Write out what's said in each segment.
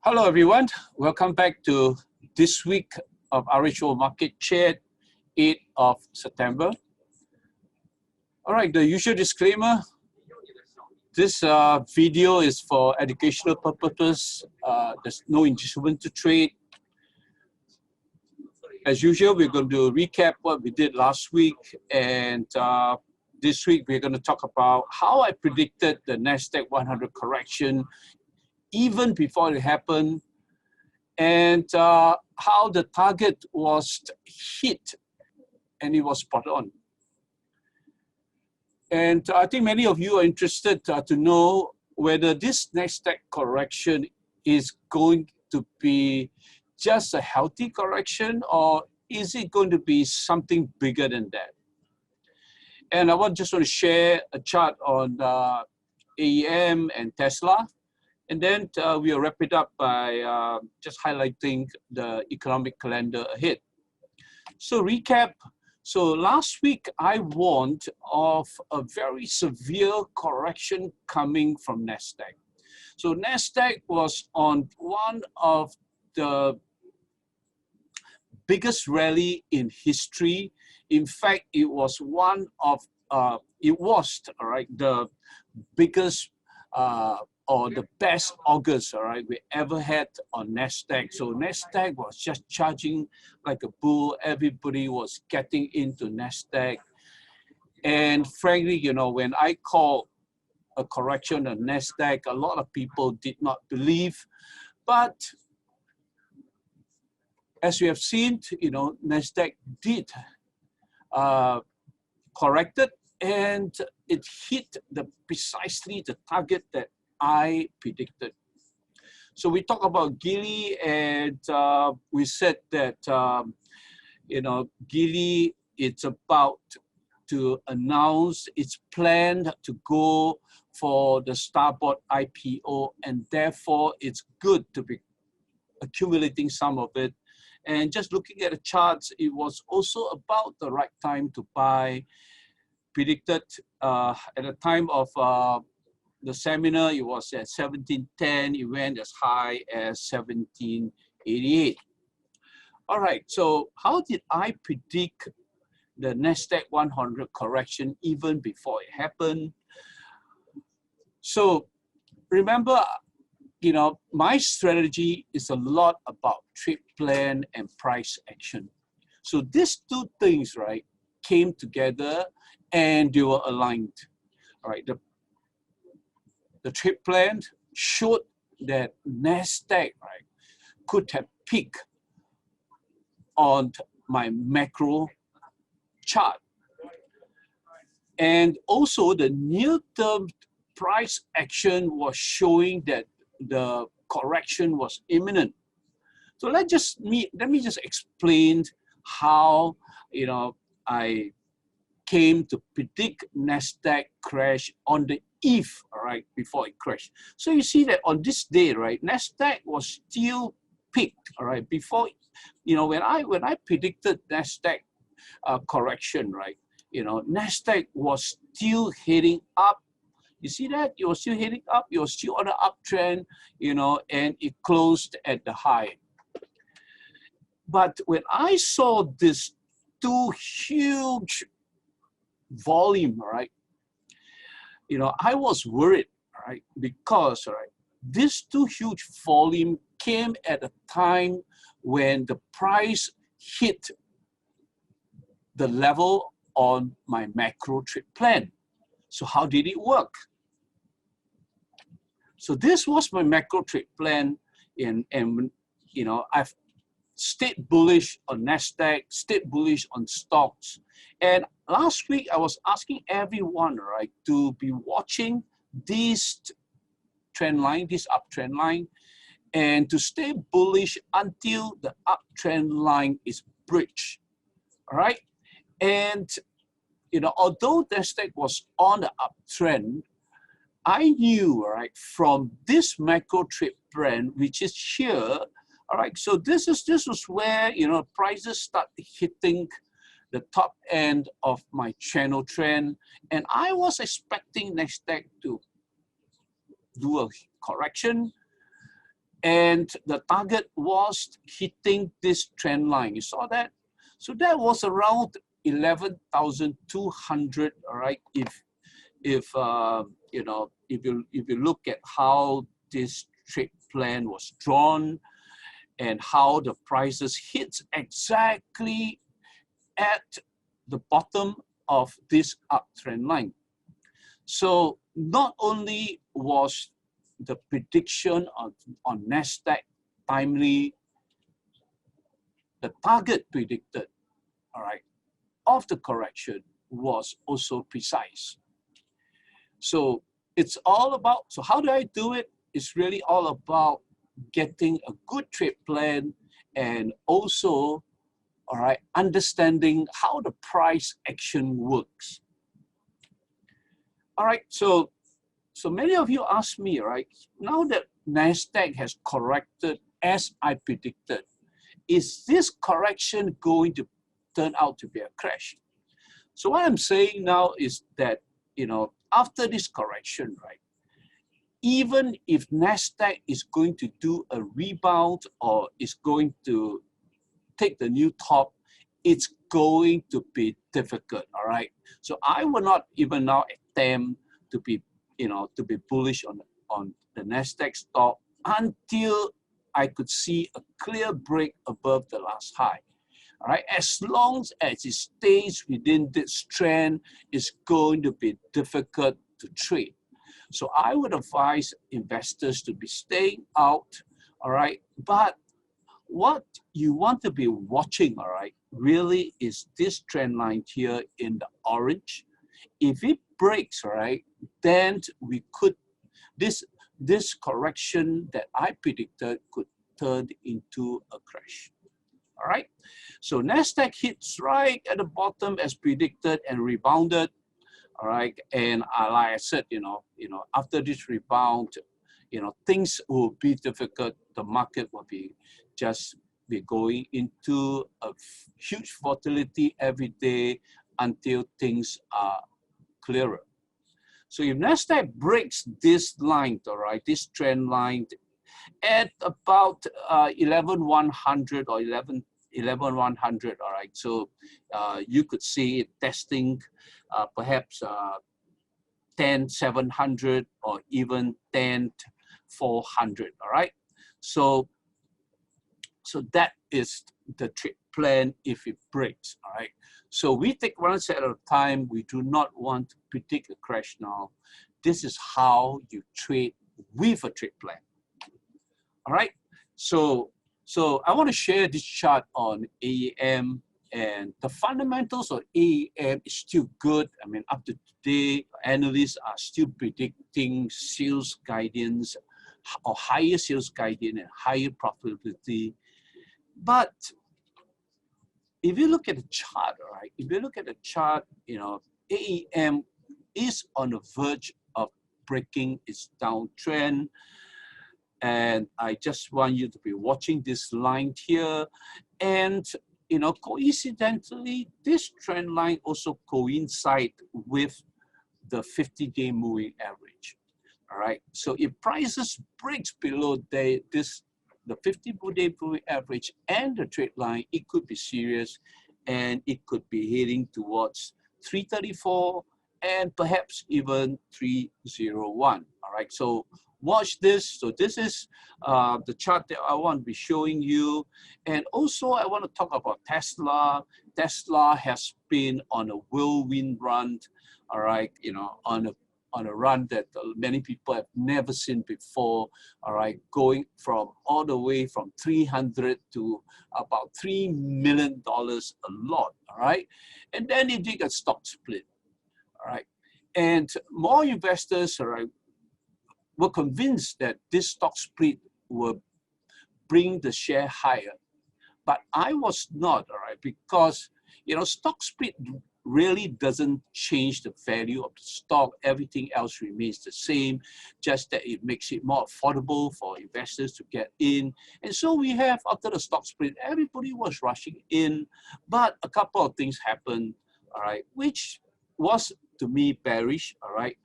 Hello everyone, welcome back to this week of RHO Market Chat, 8th of September. All right, the usual disclaimer, this video is for educational purposes. There's no inducement to trade. As usual, we're going to recap what we did last week, and this week we're going to talk about how I predicted the Nasdaq-100 correction even before it happened, and how the target was hit and it was spot on. And I think many of you are interested to know whether this Nasdaq correction is going to be just a healthy correction, or is it going to be something bigger than that? And I just want to share a chart on AEM and Tesla. And then we'll wrap it up by just highlighting the economic calendar ahead. So recap. So last week I warned of a very severe correction coming from Nasdaq. So Nasdaq was on one of the biggest rally in history. In fact, it was one of the biggest or the best August, we ever had on Nasdaq. So Nasdaq was just charging like a bull. Everybody was getting into Nasdaq. And frankly, when I called a correction on Nasdaq, a lot of people did not believe. But as we have seen, Nasdaq did corrected, and it hit precisely the target that I predicted. So we talked about Geely, and we said that Geely, it's about to announce its plan to go for the Starboard IPO, and therefore it's good to be accumulating some of it. And just looking at the charts, it was also about the right time to buy. Predicted at the time of the seminar, it was at 1710. It went as high as 1788. All right, so how did I predict the Nasdaq-100 correction even before it happened? So remember, my strategy is a lot about trade plan and price action. So these two things, came together and they were aligned. All right, the trade plan showed that Nasdaq, could have peaked on my macro chart. And also the near-term price action was showing that the correction was imminent. So let me just explain how I came to predict Nasdaq crash on the eve, before it crashed. So you see that on this day, Nasdaq was still peaked, before, when I predicted Nasdaq correction, Nasdaq was still heading up. You see that? It was still heading up. It was still on the uptrend, and it closed at the high. But when I saw this two huge volume, I was worried, because this two huge volume came at a time when the price hit the level on my macro trade plan. So how did it work? So this was my macro trade plan, and I've stayed bullish on Nasdaq, stayed bullish on stocks. And last week I was asking everyone, to be watching this trend line, this uptrend line, and to stay bullish until the uptrend line is breached. All right, and although Nasdaq was on the uptrend, I knew, from this macro trade plan, which is here, so this was where prices start hitting the top end of my channel trend, and I was expecting Nasdaq to do a correction, and the target was hitting this trend line. You saw that? So that was around 11,200. All right, if you know, if you look at how this trade plan was drawn and how the prices hit exactly at the bottom of this uptrend line. So not only was the prediction on Nasdaq timely, the target predicted, all right, of the correction was also precise. So it's all about, so how do I do it? It's really all about getting a good trade plan and also, all right, understanding how the price action works. All right, so many of you ask me, right, now that Nasdaq has corrected as I predicted, is this correction going to turn out to be a crash? So what I'm saying now is that, you know, after this correction, right, even if Nasdaq is going to do a rebound or is going to take the new top, it's going to be difficult, all right? So I will not even now attempt to be, you know, to be bullish on the Nasdaq stock until I could see a clear break above the last high. All right, as long as it stays within this trend, it's going to be difficult to trade. So I would advise investors to be staying out, all right? But what you want to be watching, all right, really is this trend line here in the orange. If it breaks, all right, then we could, this correction that I predicted could turn into a crash. All right, so Nasdaq hits right at the bottom as predicted and rebounded. All right, and like I said, you know, after this rebound, you know, things will be difficult. The market will be just be going into a huge volatility every day until things are clearer. So if Nasdaq breaks this line, all right, this trend line at about 11,100 or 11,100, all right. So you could see it testing perhaps 10,700 or even 10,400, all right. So that is the trade plan if it breaks, all right. So we take one set at a time. We do not want to predict a crash now. This is how you trade with a trade plan. All right, so I want to share this chart on AEM, and the fundamentals of AEM is still good. I mean, up to today, analysts are still predicting sales guidance or higher sales guidance and higher profitability. But if you look at the chart, all right, if you look at the chart, you know, AEM is on the verge of breaking its downtrend. And I just want you to be watching this line here. And, you know, coincidentally, this trend line also coincides with the 50-day moving average. All right. So if prices breaks below the 50-day moving average and the trade line, it could be serious, and it could be heading towards 334 and perhaps even 301. All right. So watch this. So this is the chart that I want to be showing you. And also I want to talk about Tesla. Tesla has been on a whirlwind run, all right, you know, on a run that many people have never seen before, all right, going from all the way from 300 to about $3 million a lot, all right? And then it did a stock split, all right? And more investors, all right, were convinced that this stock split will bring the share higher. But I was not, all right, because, you know, stock split really doesn't change the value of the stock. Everything else remains the same, just that it makes it more affordable for investors to get in. And so we have, after the stock split, everybody was rushing in, but a couple of things happened, all right, which was to me, bearish, all right?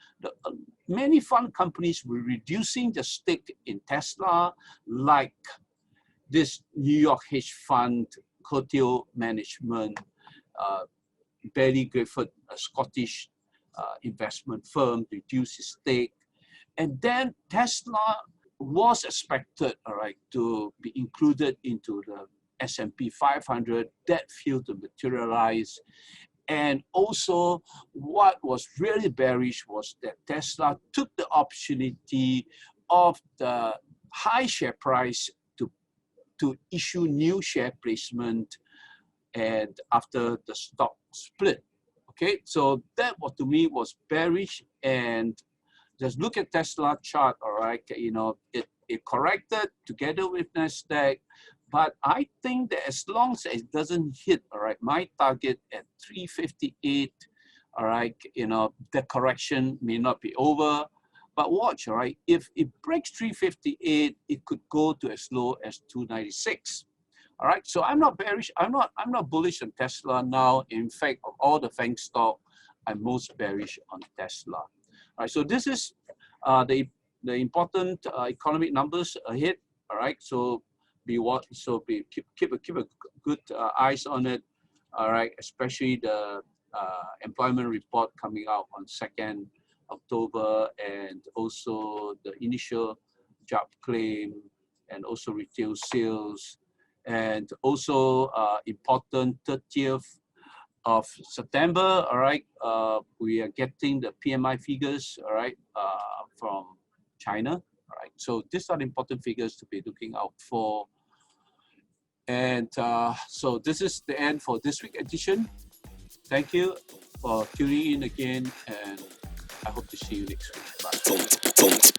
Many fund companies were reducing the stake in Tesla, like this New York hedge fund, Hotel Management, Barry Griffith, a Scottish investment firm, reduced its stake. And then Tesla was expected, all right, to be included into the S&P 500. That failed to materialize. And also, what was really bearish was that Tesla took the opportunity of the high share price to issue new share placement and after the stock split. Okay, so that what to me was bearish. And just look at Tesla chart, all right, you know, it corrected together with Nasdaq, but I think that as long as it doesn't hit, all right, my target at 358, all right, you know, the correction may not be over, but watch, all right, if it breaks 358, it could go to as low as 296. All right, so I'm not bearish. I'm not bullish on Tesla now. In fact, of all the FANG stock, I'm most bearish on Tesla. All right, so this is the important economic numbers ahead. All right, so keep a good eyes on it. All right, especially the employment report coming out on 2nd October, and also the initial job claim, and also retail sales. And also important 30th of September, all right, we are getting the PMI figures, all right, from China, all right. So these are the important figures to be looking out for. And so this is the end for this week edition. Thank you for tuning in again, and I hope to see you next week. Bye.